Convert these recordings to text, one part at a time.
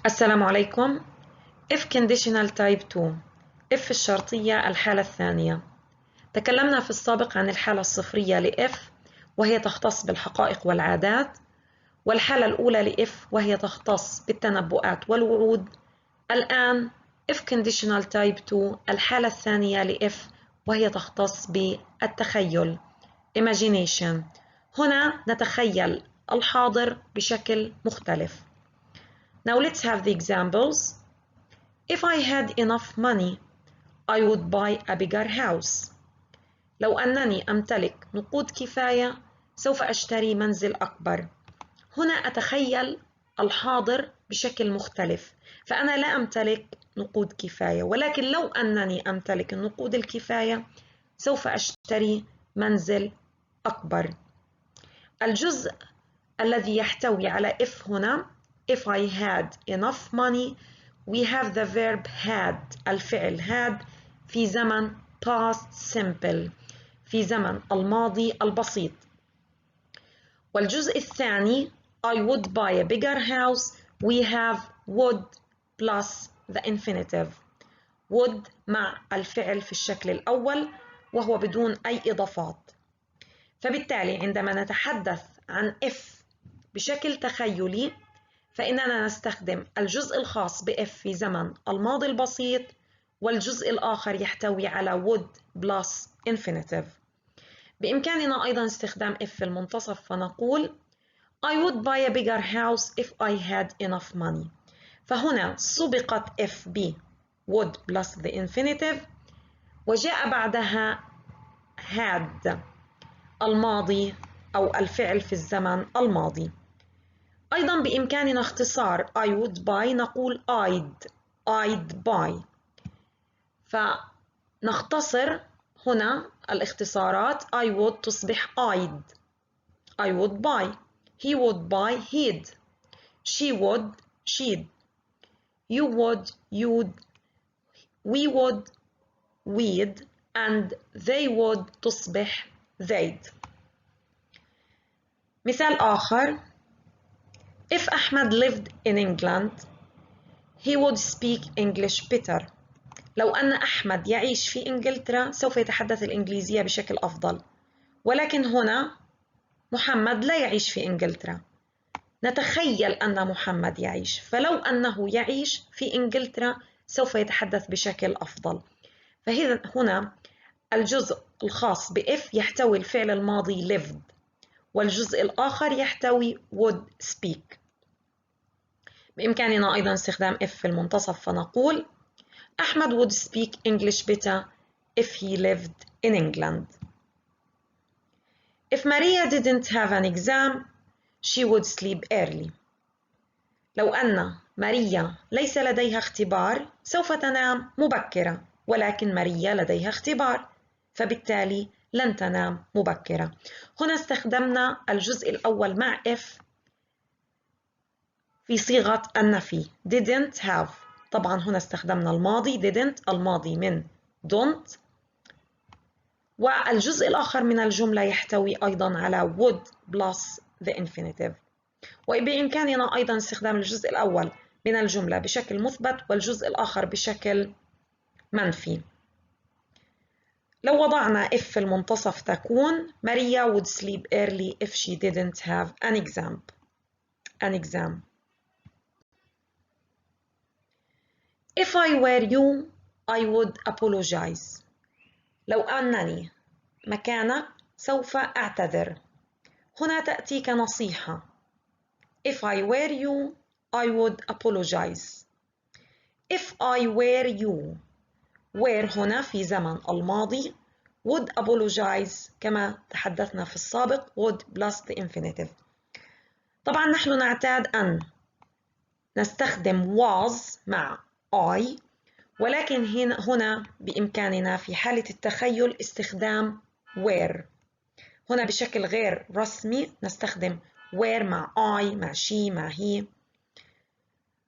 السلام عليكم. if conditional type 2 if الشرطية الحالة الثانية. تكلمنا في السابق عن الحالة الصفرية لإف وهي تختص بالحقائق والعادات، والحالة الأولى لإف وهي تختص بالتنبؤات والوعود. الآن if conditional type 2 الحالة الثانية لإف وهي تختص بالتخيل imagination. هنا نتخيل الحاضر بشكل مختلف. Now let's have the examples. If I had enough money, I would buy a bigger house. لو أنني أمتلك نقود كفاية سوف أشتري منزل أكبر. هنا أتخيل الحاضر بشكل مختلف، فأنا لا أمتلك نقود كفاية، ولكن لو أنني أمتلك النقود الكفاية سوف أشتري منزل أكبر. الجزء الذي يحتوي على if هنا if I had enough money we have the verb had الفعل had في زمن past simple في زمن الماضي البسيط. والجزء الثاني I would buy a bigger house we have would plus the infinitive. would مع الفعل في الشكل الأول وهو بدون أي إضافات. فبالتالي عندما نتحدث عن if بشكل تخيلي فإننا نستخدم الجزء الخاص بإف في زمن الماضي البسيط، والجزء الآخر يحتوي على would plus infinitive. بإمكاننا أيضا استخدام if في المنتصف فنقول I would buy a bigger house if I had enough money. فهنا سبقت if ب would plus the infinitive وجاء بعدها had الماضي أو الفعل في الزمن الماضي. أيضا بإمكاننا اختصار I would buy نقول I'd buy. فنختصر هنا الاختصارات I would تصبح I would buy. He would buy he'd. She would she'd. You would you'd. We would we'd. And they would تصبح they'd. مثال آخر If Ahmed lived in England, he would speak English better. لو أن أحمد يعيش في إنجلترا سوف يتحدث الإنجليزية بشكل أفضل، ولكن هنا محمد لا يعيش في إنجلترا. نتخيل أن محمد يعيش، فلو أنه يعيش في إنجلترا سوف يتحدث بشكل أفضل. فهنا الجزء الخاص بإف يحتوي الفعل الماضي lived، والجزء الآخر يحتوي would speak. بإمكاننا أيضا استخدام if في المنتصف فنقول أحمد would speak English better if he lived in England. If Maria didn't have an exam, she would sleep early. لو أن ماريا ليس لديها اختبار سوف تنام مبكرة، ولكن ماريا لديها اختبار فبالتالي لن تنام مبكرة. هنا استخدمنا الجزء الأول مع if في صيغة النفي didn't have. طبعا هنا استخدمنا الماضي didn't الماضي من don't، والجزء الآخر من الجملة يحتوي أيضا على would plus the infinitive. وبإمكاننا أيضا استخدام الجزء الأول من الجملة بشكل مثبت والجزء الآخر بشكل منفي. لو وضعنا if في المنتصف تكون Maria would sleep early if she didn't have an exam. If I were you, I would apologize. لو أنني مكانك سوف أعتذر. هنا تأتيك نصيحة. If I were you, I would apologize. If I were you, were هنا في زمن الماضي would apologize كما تحدثنا في السابق would plus the infinitive. طبعا نحن نعتاد أن نستخدم was مع I، ولكن هنا بإمكاننا في حالة التخيل استخدام were. هنا بشكل غير رسمي نستخدم were مع I مع she مع he.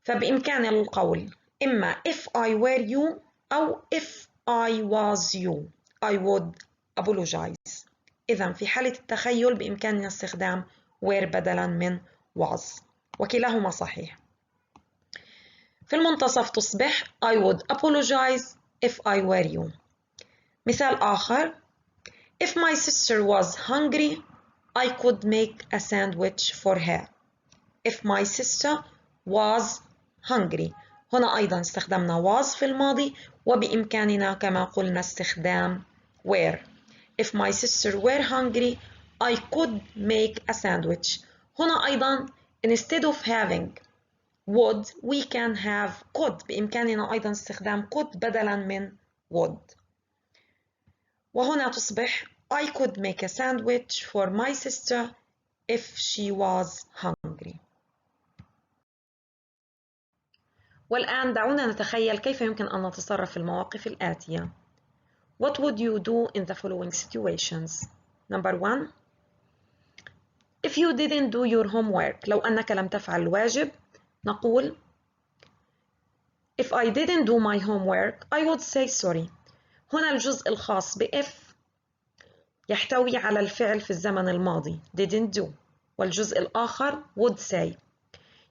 فبإمكاننا القول إما if I were you أو if I was you I would apologize. إذن في حالة التخيل بإمكاننا استخدام were بدلا من was، وكلاهما صحيح. في المنتصف تصبح I would apologize if I were you. مثال آخر If my sister was hungry I could make a sandwich for her. If my sister was hungry. هنا أيضا استخدمنا was في الماضي وبإمكاننا كما قلنا استخدام were. If my sister were hungry I could make a sandwich. هنا أيضا instead of having would we can have could. بإمكاننا أيضا استخدام could بدلا من would. وهنا تصبح I could make a sandwich for my sister if she was hungry. والآن دعونا نتخيل كيف يمكن أن نتصرف في المواقف الآتية. What would you do in the following situations? Number 1. If you didn't do your homework. لو أنك لم تفعل الواجب نقول If I didn't do my homework I would say sorry. هنا الجزء الخاص ب if يحتوي على الفعل في الزمن الماضي didn't do والجزء الآخر would say.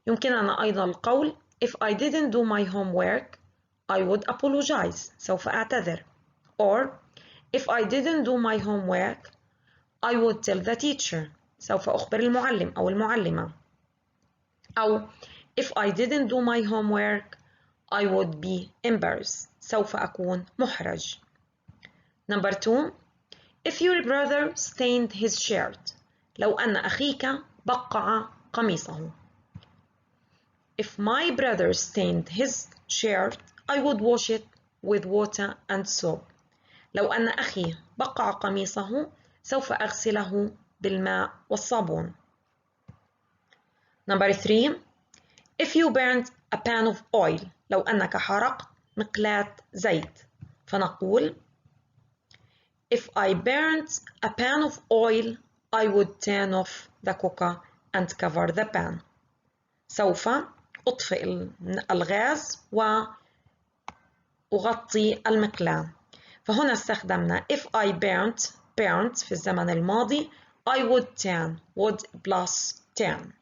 يمكننا أيضا القول If I didn't do my homework I would apologize. سوف أعتذر. Or if I didn't do my homework I would tell the teacher. سوف أخبر المعلم أو المعلمة. أو if I didn't do my homework I would be embarrassed. سوف أكون محرج. Number 2. If your brother stained his shirt. لو أن أخيك بقع قميصه. If my brother stained his shirt I would wash it with water and soap. لو أن أخي بقع قميصه سوف أغسله بالماء والصابون. Number 3. If you burnt a pan of oil. لو أنك حرقت مقلاة زيت فنقول If I burnt a pan of oil I would turn off the cooker and cover the pan. سوف أطفئ الغاز وأغطي المقلاة. فهنا استخدمنا if I burnt في الزمن الماضي I would turn would plus turn.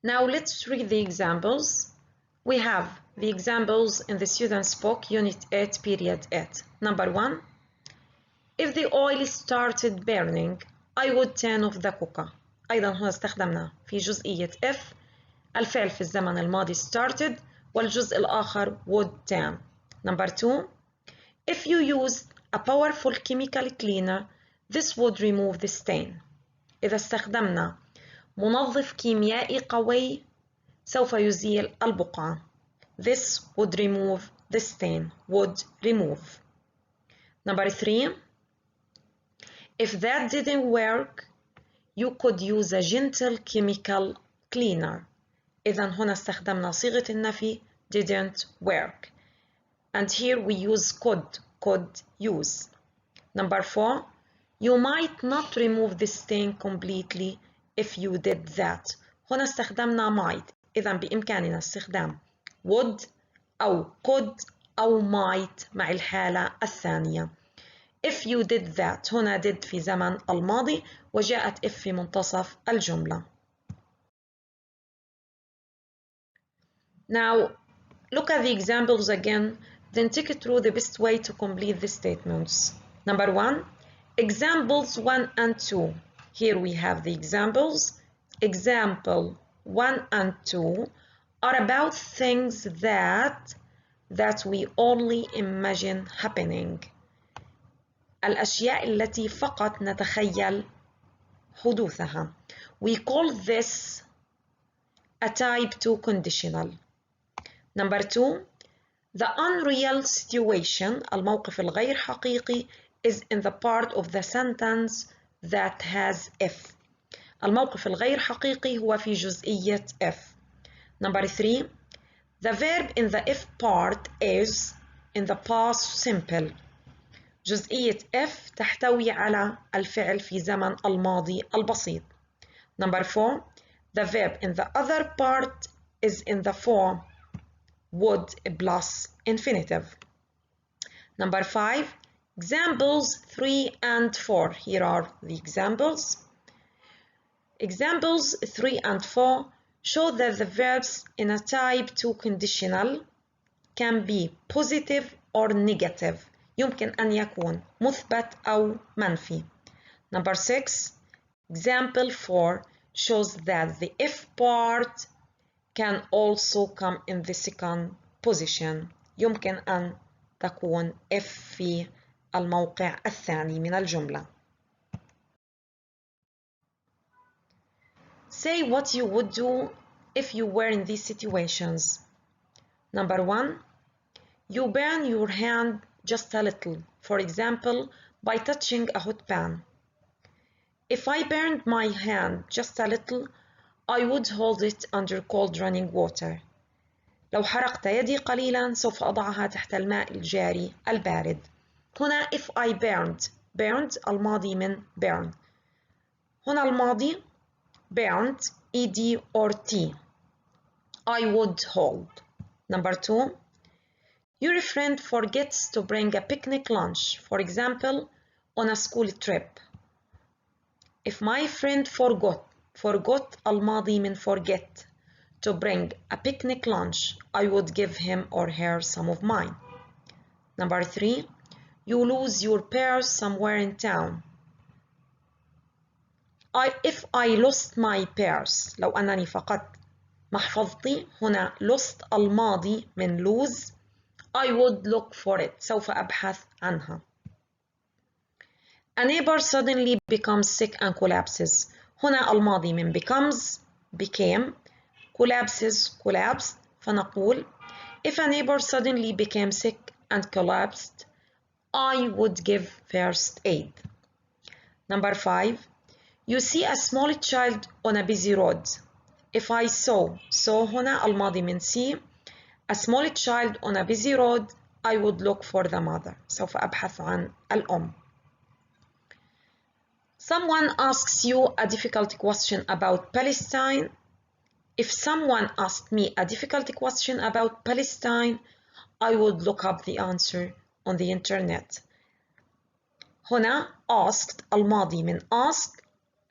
Now let's read the examples. We have the examples in the student's book Unit 8 Period 8. Number 1. If the oil started burning I would turn off the cooker. أيضا هنا استخدمنا في جزئية if الفعل في الزمن الماضي started والجزء الآخر would turn. Number 2. If you used a powerful chemical cleaner this would remove the stain. إذا استخدمنا منظف كيميائي قوي سوف يزيل البقعة. This would remove the stain. Would remove. Number 3. If that didn't work you could use a gentle chemical cleaner. إذا هنا استخدمنا صيغة النفي didn't work. And here we use could use. Number 4. You might not remove the stain completely if you did that. هنا استخدمنا might. إذا بإمكاننا استخدام would أو could أو might مع الحالة الثانية. If you did that. هنا did في زمن الماضي وجاءت if في منتصف الجملة. Now look at the examples again, then take it through the best way to complete the statements. Number 1. Examples 1 and 2. Here we have the examples. Example 1 and 2 are about things that we only imagine happening. الأشياء التي فقط نتخيل حدوثها. We call this a type 2 conditional. Number 2. The unreal situation الموقف الغير حقيقي is in the part of the sentence that has if. الموقف الغير حقيقي هو في جزئية if. Number 3. The verb in the if part is in the past simple. جزئية if تحتوي على الفعل في زمن الماضي البسيط. Number 4. The verb in the other part is in the form would plus infinitive. Number 5. Examples 3 and 4. Here are the examples. Examples 3 and 4 show that the verbs in a type 2 conditional can be positive or negative. يمكن أن يكون مثبت أو منفي. Number 6. Example 4 shows that the if part can also come in the second position. يمكن أن تكون if في الموقع الثاني من الجملة. Say what you would do if you were in these situations. Number 1. You burn your hand just a little, for example, by touching a hot pan. If I burned my hand just a little, I would hold it under cold running water. لو حرقت يدي قليلا سوف أضعها تحت الماء الجاري البارد. هنا if I burned الماضي من burn. هنا الماضي burned ed or t. I would hold. Number 2. Your friend forgets to bring a picnic lunch, for example, on a school trip. If my friend forgot الماضي من forget to bring a picnic lunch, I would give him or her some of mine. Number 3. You lose your purse somewhere in town. If I lost my purse, لو أنني فقدت محفظتي، هنا lost الماضي من lose. I would look for it. سوف أبحث عنها. A neighbor suddenly becomes sick and collapses. هنا الماضي من becomes became collapsed. فنقول if a neighbor suddenly became sick and collapsed, I would give first aid. Number 5. You see a small child on a busy road. If I saw هنا الماضي من see a small child on a busy road, I would look for the mother. سوف أبحث عن الأم. Someone asks you a difficult question about Palestine. If someone asked me a difficult question about Palestine, I would look up the answer on the internet. هنا asked الماضي من ask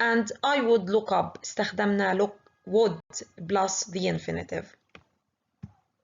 and I would look up استخدمنا would plus the infinitive.